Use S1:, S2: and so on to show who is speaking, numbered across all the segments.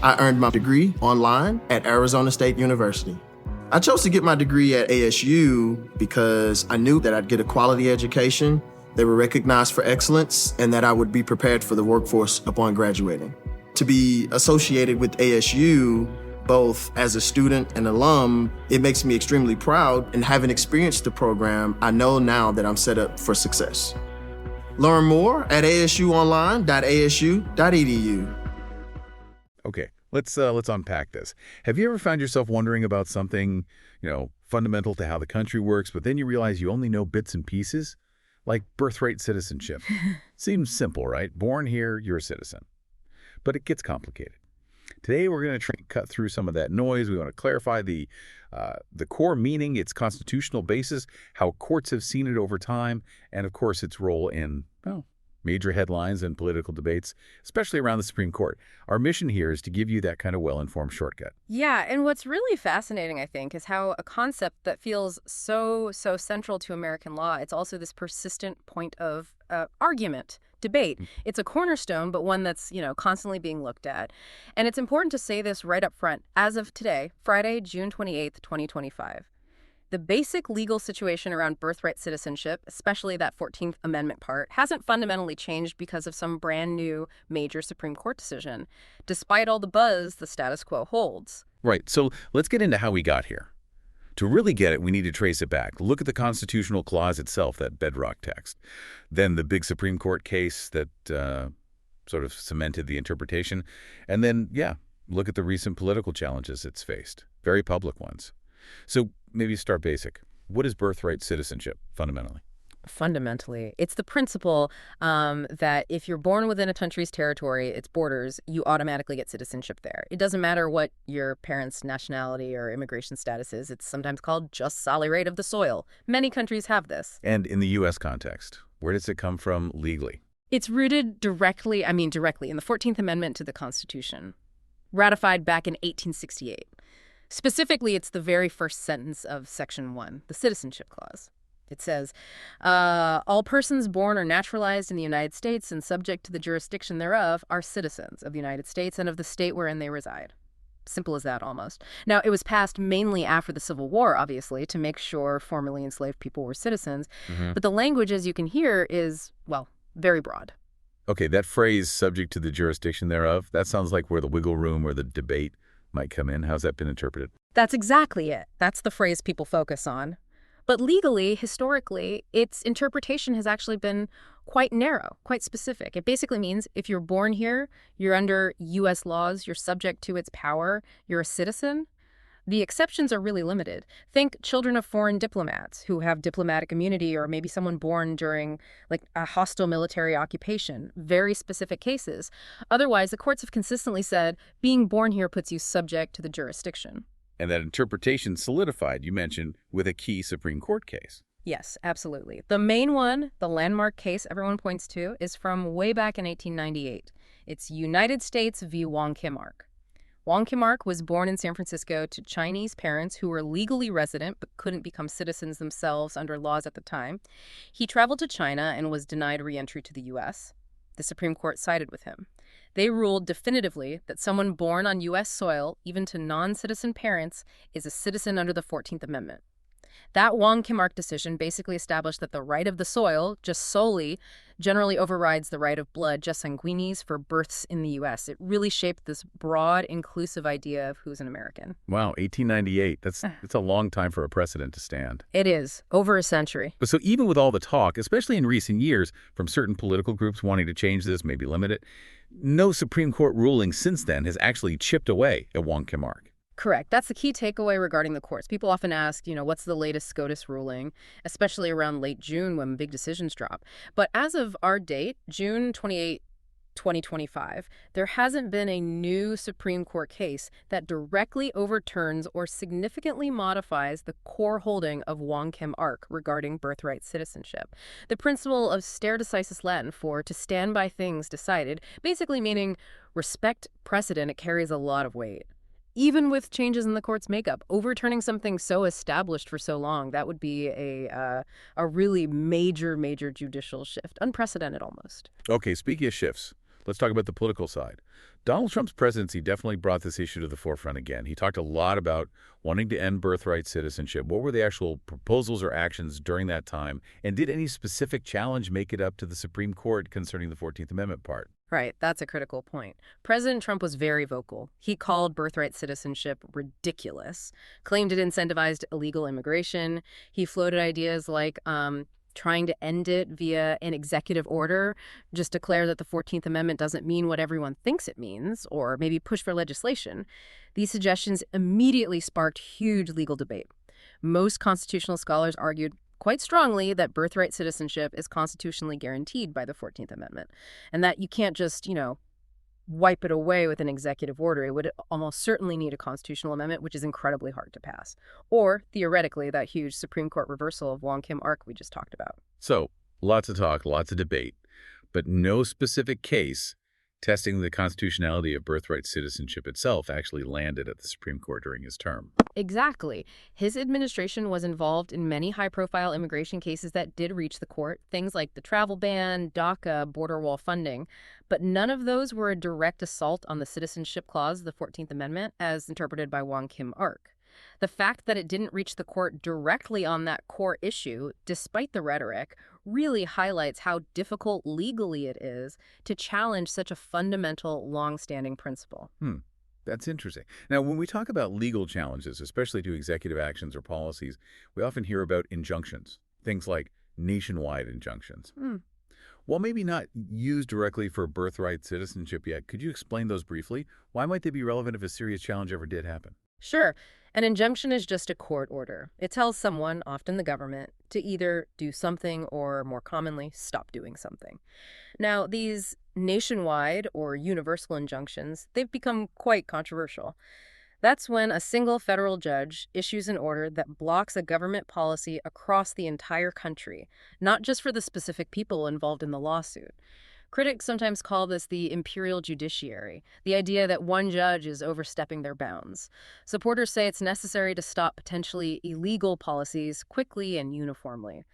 S1: I earned my degree online at Arizona State University. I chose to get my degree at ASU because I knew that I'd get a quality education, they were recognized for excellence, and that I would be prepared for the workforce upon graduating. To be associated with ASU, both as a student and alum, it makes me extremely proud, and having experienced the program, I know now that I'm set up for success. Learn more at asuonline.asu.edu.
S2: Okay, let's unpack this. Have you ever found yourself wondering about something, fundamental to how the country works, but then you realize you only know bits and pieces? Like birthright citizenship. Seems simple, right? Born here, you're a citizen. But it gets complicated. Today, we're going to try and cut through some of that noise. We want to clarify the core meaning, its constitutional basis, how courts have seen it over time, and of course, its role in, major headlines and political debates, especially around the Supreme Court. Our mission here is to give you that kind of well-informed shortcut.
S3: Yeah, and what's really fascinating, I think, is how a concept that feels so central to American law, it's also this persistent point of argument, debate. It's a cornerstone, but one that's, constantly being looked at. And it's important to say this right up front. As of today, Friday, June 28th, 2025, the basic legal situation around birthright citizenship, especially that 14th Amendment part, hasn't fundamentally changed because of some brand new major Supreme Court decision. Despite all the buzz, the status quo holds.
S2: Right. So let's get into how we got here. To really get it, we need to trace it back. Look at the constitutional clause itself, that bedrock text. Then the big Supreme Court case that sort of cemented the interpretation. And then, look at the recent political challenges it's faced. Very public ones. So maybe start basic. What is birthright citizenship, fundamentally?
S3: Fundamentally, it's the principle that if you're born within a country's territory, its borders, you automatically get citizenship there. It doesn't matter what your parents' nationality or immigration status is. It's sometimes called just soli rate of the soil. Many countries have this.
S2: And in the U.S. context, where does it come from legally?
S3: It's rooted directly in the 14th Amendment to the Constitution, ratified back in 1868. Specifically, it's the very first sentence of Section 1, the Citizenship Clause. It says, all persons born or naturalized in the United States and subject to the jurisdiction thereof are citizens of the United States and of the state wherein they reside. Simple as that, almost. Now, it was passed mainly after the Civil War, obviously, to make sure formerly enslaved people were citizens. But the language, as you can hear, is, very broad.
S2: Okay, that phrase, subject to the jurisdiction thereof, that sounds like where the wiggle room or the debate might come in. How's that been interpreted?
S3: That's exactly it. That's the phrase people focus on. But legally, historically, its interpretation has actually been quite narrow, quite specific. It basically means if you're born here, you're under U.S. laws, you're subject to its power, you're a citizen. The exceptions are really limited. Think children of foreign diplomats who have diplomatic immunity, or maybe someone born during a hostile military occupation. Very specific cases. Otherwise, the courts have consistently said being born here puts you subject to the jurisdiction.
S2: And that interpretation solidified, you mentioned, with a key Supreme Court case.
S3: Yes, absolutely. The main one, the landmark case everyone points to, is from way back in 1898. It's United States v. Wong Kim Ark. Wong Kim Ark was born in San Francisco to Chinese parents who were legally resident but couldn't become citizens themselves under laws at the time. He traveled to China and was denied re-entry to the U.S. The Supreme Court sided with him. They ruled definitively that someone born on U.S. soil, even to non-citizen parents, is a citizen under the 14th Amendment. That Wong Kim Ark decision basically established that the right of the soil, just solely, generally overrides the right of blood, just sanguinis, for births in the U.S. It really shaped this broad, inclusive idea of who's an American.
S2: Wow, 1898. That's a long time for a precedent to stand.
S3: It is. Over a century.
S2: But so even with all the talk, especially in recent years, from certain political groups wanting to change this, maybe limit it, no Supreme Court ruling since then has actually chipped away at Wong Kim Ark.
S3: Correct. That's the key takeaway regarding the courts. People often ask, what's the latest SCOTUS ruling, especially around late June when big decisions drop. But as of our date, June 28, 2025, there hasn't been a new Supreme Court case that directly overturns or significantly modifies the core holding of Wong Kim Ark regarding birthright citizenship. The principle of stare decisis Latin for to stand by things decided, basically meaning respect precedent, it carries a lot of weight. Even with changes in the court's makeup, overturning something so established for so long, that would be a really major judicial shift. Unprecedented almost.
S2: Okay, speaking of shifts, Let's talk about the political side. Donald Trump's presidency definitely brought this issue to the forefront again. He talked a lot about wanting to end birthright citizenship. What were the actual proposals or actions during that time? And did any specific challenge make it up to the Supreme Court concerning the 14th Amendment part?
S3: Right, that's a critical point. President Trump was very vocal. He called birthright citizenship ridiculous, claimed it incentivized illegal immigration. He floated ideas like trying to end it via an executive order, just declare that the 14th Amendment doesn't mean what everyone thinks it means, or maybe push for legislation. These suggestions immediately sparked huge legal debate. Most constitutional scholars argued quite strongly that birthright citizenship is constitutionally guaranteed by the 14th Amendment, and that you can't just, wipe it away with an executive order. It would almost certainly need a constitutional amendment, which is incredibly hard to pass. Or, theoretically, that huge Supreme Court reversal of Wong Kim Ark we just talked about.
S2: So, lots of talk, lots of debate, but no specific case testing the constitutionality of birthright citizenship itself actually landed at the Supreme Court during his term.
S3: Exactly. His administration was involved in many high-profile immigration cases that did reach the court, things like the travel ban, DACA, border wall funding, but none of those were a direct assault on the citizenship clause of the 14th Amendment as interpreted by Wong Kim Ark. The fact that it didn't reach the court directly on that core issue, despite the rhetoric, really highlights how difficult legally it is to challenge such a fundamental, long-standing principle.
S2: That's interesting. Now, when we talk about legal challenges, especially to executive actions or policies, we often hear about injunctions, things like nationwide injunctions. While maybe not used directly for birthright citizenship yet, could you explain those briefly? Why might they be relevant if a serious challenge ever did happen?
S3: Sure. An injunction is just a court order. It tells someone, often the government, to either do something or, more commonly, stop doing something. Now, these nationwide or universal injunctions, they've become quite controversial. That's when a single federal judge issues an order that blocks a government policy across the entire country, not just for the specific people involved in the lawsuit. Critics sometimes call this the imperial judiciary, the idea that one judge is overstepping their bounds. Supporters say it's necessary to stop potentially illegal policies quickly and uniformly.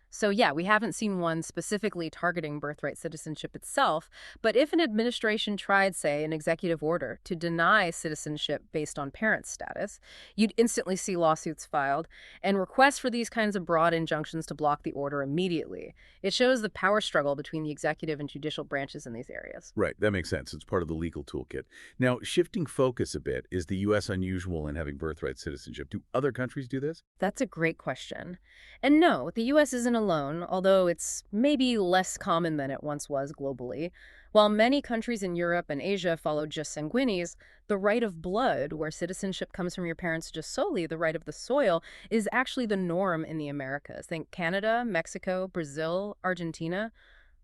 S3: So yeah, we haven't seen one specifically targeting birthright citizenship itself, but if an administration tried, say, an executive order to deny citizenship based on parent status, you'd instantly see lawsuits filed and requests for these kinds of broad injunctions to block the order immediately. It shows the power struggle between the executive and judicial branches in these areas.
S2: Right, that makes sense. It's part of the legal toolkit. Now, shifting focus a bit, is the U.S. unusual in having birthright citizenship? Do other countries do this?
S3: That's a great question. And no, the U.S. isn't alone, although it's maybe less common than it once was globally. While many countries in Europe and Asia follow jus sanguinis, the right of blood, where citizenship comes from your parents just solely, the right of the soil, is actually the norm in the Americas. Think Canada, Mexico, Brazil, Argentina.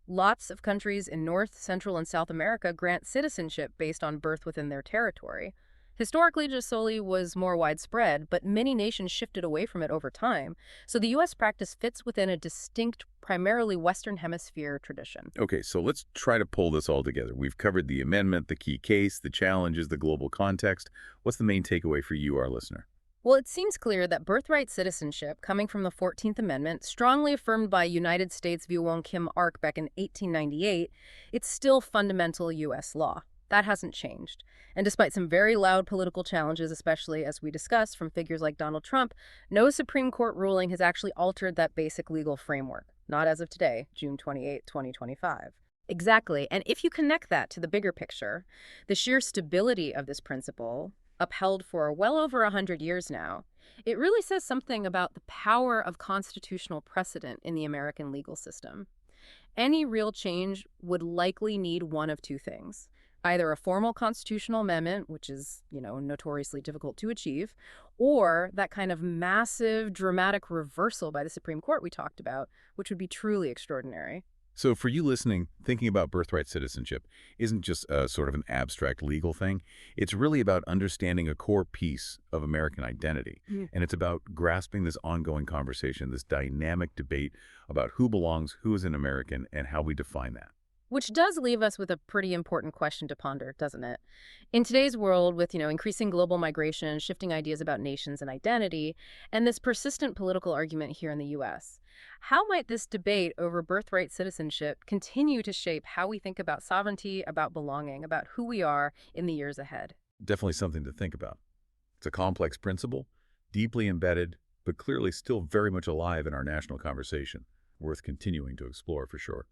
S3: Lots of countries in North, Central, and South America grant citizenship based on birth within their territory. Historically, jus soli was more widespread, but many nations shifted away from it over time, so the U.S. practice fits within a distinct, primarily Western Hemisphere tradition.
S2: Okay, so let's try to pull this all together. We've covered the amendment, the key case, the challenges, the global context. What's the main takeaway for you, our listener?
S3: Well, it seems clear that birthright citizenship, coming from the 14th Amendment, strongly affirmed by United States v. Wong Kim Ark back in 1898, it's still fundamental U.S. law. That hasn't changed. And despite some very loud political challenges, especially as we discussed from figures like Donald Trump, no Supreme Court ruling has actually altered that basic legal framework. Not as of today, June 28, 2025. Exactly. And if you connect that to the bigger picture, the sheer stability of this principle, upheld for well over 100 years now, it really says something about the power of constitutional precedent in the American legal system. Any real change would likely need one of two things. Either a formal constitutional amendment, which is, notoriously difficult to achieve, or that kind of massive, dramatic reversal by the Supreme Court we talked about, which would be truly extraordinary.
S2: So for you listening, thinking about birthright citizenship isn't just a sort of an abstract legal thing. It's really about understanding a core piece of American identity. And it's about grasping this ongoing conversation, this dynamic debate about who belongs, who is an American, and how we define that.
S3: Which does leave us with a pretty important question to ponder, doesn't it? In today's world, with, increasing global migration, shifting ideas about nations and identity, and this persistent political argument here in the U.S., how might this debate over birthright citizenship continue to shape how we think about sovereignty, about belonging, about who we are in the years ahead?
S2: Definitely something to think about. It's a complex principle, deeply embedded, but clearly still very much alive in our national conversation, worth continuing to explore for sure.